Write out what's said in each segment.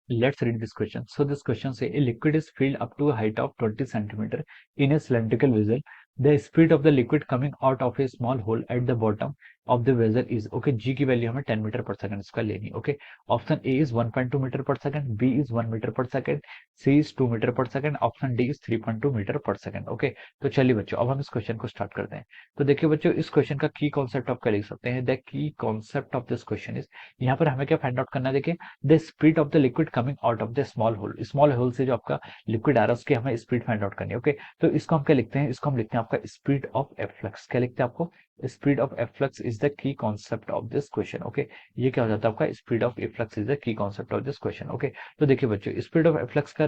Let's read this question. So this question say a liquid is filled up to a height of 20 centimeter in a cylindrical vessel. The speed of the liquid coming out of a small hole at the bottom of the vessel is okay. G की value हमें 10 metre पर second इसका लेनी okay. Option A is 1.2 metre पर second, B is 1 metre पर second, C is 2 metre पर second, option D is 3.2 metre पर second okay. तो चलिए बच्चों अब हम इस क्वेश्चन को स्टार्ट करते हैं. तो देखिए बच्चों इस क्वेश्चन का की कॉन्सेप्ट आप क्या लिख सकते हैं. The key concept of this question is, यहाँ पर हमें क्या फाइंड आउट करना है. देखिए the speed of the liquid coming out of the small hole, small hole से जो आपका लिक्विड आ रहा है उसकी हमें स्पीड फाइंड आउट करनी है ओके. तो इसको हम क्या लिखते हैं, इसको हम लिखते हैं आपका स्पीड ऑफ एफ्लक्स. क्या लिखते हैं आपको, speed of efflux is the key concept of this question okay. ये क्या हो जाता है आपका, speed of efflux is the key concept of this question okay. तो देखिए बच्चों स्पीड ऑफ एफ्लक्स का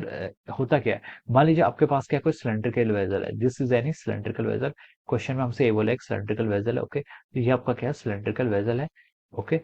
होता क्या है. मान लीजिए आपके पास क्या कोई सिलेंड्रिकल वेसल है, this is any cylindrical vessel. Question में हमसे ये बोला एक सिलेंड्रिकल वेसल है ओके. तो ये आपका क्या है, सिलेंड्रिकल वेसल है ओके.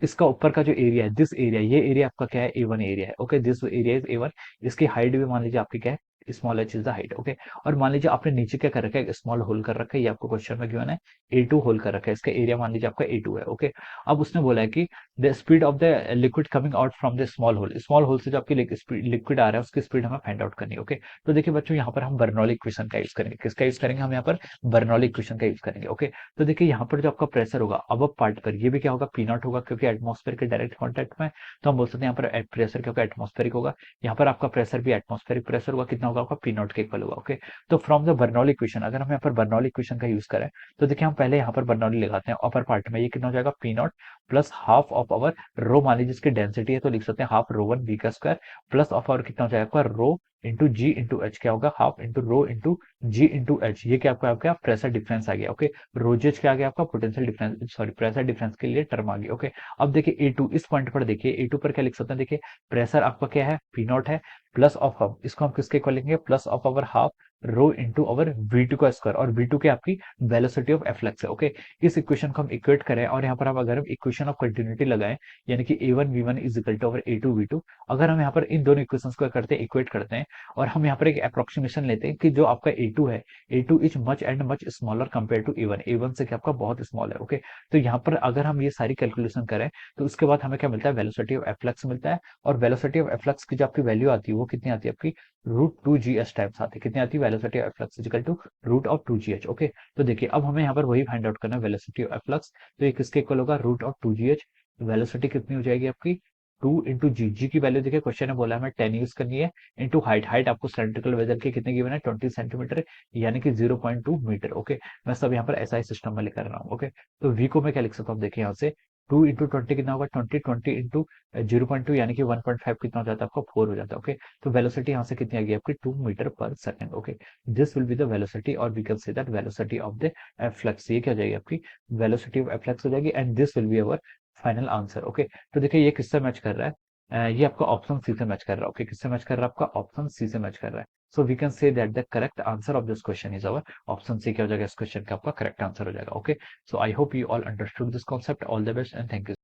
इसका ऊपर का जो एरिया है, दिस एरिया, ये एरिया आपका क्या है, ए1 एरिया है okay. This area is A1. इसकी हाइट भी मान लीजिए आपकी क्या है, small H is the height okay. और मान लीजिए आपने नीचे क्या कर रखा है, स्मॉल होल कर रखा है. ये आपको क्वेश्चन में गिवन है ए2 होल कर रखा है. इसका एरिया मान लीजिए आपका ए2 है ओके. अब उसने बोला है कि the speed of the liquid coming out from the small hole, small hole से जो आपकी लिक्विड आ रहा है उसकी स्पीड हमें फाइंड आउट करनी है ओके. तो देखिए बच्चों यहाँ पर हम बर्नौली इक्वेशन का यूज करेंगे. किसका यूज करेंगे हम यहाँ पर, बर्नौली इक्वेशन का यूज करेंगे ओके. तो देखिए यहाँ पर जो आपका प्रेशर होगा अब पार्ट पर, ये भी क्या होगा, पी नॉट होगा क्योंकि एटमॉस्फेयर के डायरेक्ट कॉन्टेक्ट में. तो हम बोल सकते हैं यहाँ पर प्रेशर क्या होगा, एटमॉस्फेरिक होगा. यहाँ पर आपका प्रेशर भी एटमॉस्फेरिक प्रेशर होगा, कितना होगा आपका, पी नॉट के इक्वल होगा ओके. तो फ्रॉम द बर्नौली इक्वेशन, अगर हम यहाँ पर बर्नौली इक्वेशन का यूज करें तो देखिए हम पहले यहाँ पर बर्नौली लगाते हैं अपर पार्ट में. ये कितना हो जाएगा, P naught plus half of our rho, मान लीजिए इसकी डेंसिटी है तो लिख सकते हैं हाफ रो वन वी का स्क्वायर प्लस ऑफ आवर कितना हो जाएगा rho into G into H. क्या होगा, half into rho into G into H. ये क्या आपका प्रेशर डिफरेंस आ गया ओके. रोजेज क्या आ गया आपका, potential difference, sorry pressure difference के लिए टर्म आ गया ओके. अब देखिए ए2, इस पॉइंट पर देखिए ए2 पर क्या लिख सकते हैं. देखिए प्रेशर आपका क्या है, पी नॉट है प्लस ऑफ हम इसको हम किसके इक्वल लिखेंगे, plus of our half rho into our V2 का स्क्वायर. और V2 की आपकी वेलोसिटी ऑफ एफ्लक्स है ओके. इस इक्वेशन को हम इक्वेट करें और यहाँ पर हम अगर हम इक्वेशन ऑफ कंटिन्यूटी लगाएं, यानी कि A1 V1 is equal to our A2 V2. अगर हम यहाँ पर इन दोनों इक्वेशंस को करते हैं, इक्वेट करते हैं और हम यहाँ पर एक अप्रोक्सीमेशन लेते हैं कि जो आपका A2 है, A2 is much and much smaller compare to A1, A1 से क्या आपका बहुत स्मॉल है ओके. तो यहाँ पर अगर हम ये सारी कैलकुलेशन करें तो उसके बाद हमें क्या मिलता है, वेलोसिटी ऑफ एफ्लक्स मिलता है. और वेलोसिटी ऑफ एफ्लक्स की जो आपकी वैल्यू आती है वो कितनी आती है आपकी, √2gh टाइम्स आती है. कितनी आती है, velocity of efflux equal to √2gh okay. तो देखिए अब हमें यहाँ पर वही फाइंड आउट करना है, वेलोसिटी ऑफ एफ्लक्स. तो ये किसके इक्वल होगा, √2gh. वेलोसिटी कितनी हो जाएगी आपकी, 2 इंटू जी. जी की वैल्यू देखिए क्वेश्चन ने बोला हमें 10 यूज करनी है इंटू हाइट. हाइट आपको सिलेंड्रिकल वेसल के कितने गिवन है, 20 सेंटीमीटर यानी कि 0.2 मीटर ओके. मैं सब यहाँ पर एसआई सिस्टम में लेकर रहा हूँ ओके. तो वी को मैं क्या लिख सकता हूँ, देखिए यहाँ से 2 इंटू 20 कितना होगा, 20 इंटू 0.2 यानी कि 1.5 कितना हो जाता है आपका, 4 हो जाता है ओके. तो वेलोसिटी यहाँ से कितनी आ गई आपकी, 2 मीटर पर second okay. This will be the velocity और we can say that velocity of the efflux. ये क्या हो जाएगी आपकी, वेलोसिटी ऑफ एफ्लक्स हो जाएगी and this will be our final answer okay. तो देखिए ये किससे मैच कर रहा है, ये आपका ऑप्शन सी से मैच कर रहा है ओके. किससे मैच कर रहा है, आपका ऑप्शन सी से मैच कर रहा है. So we can say that the correct answer of this question is our option C. क्या हो जाएगा इस क्वेश्चन का आपका करेक्ट आंसर हो जाएगा okay. So I hope you all understood this concept. All the best and thank you.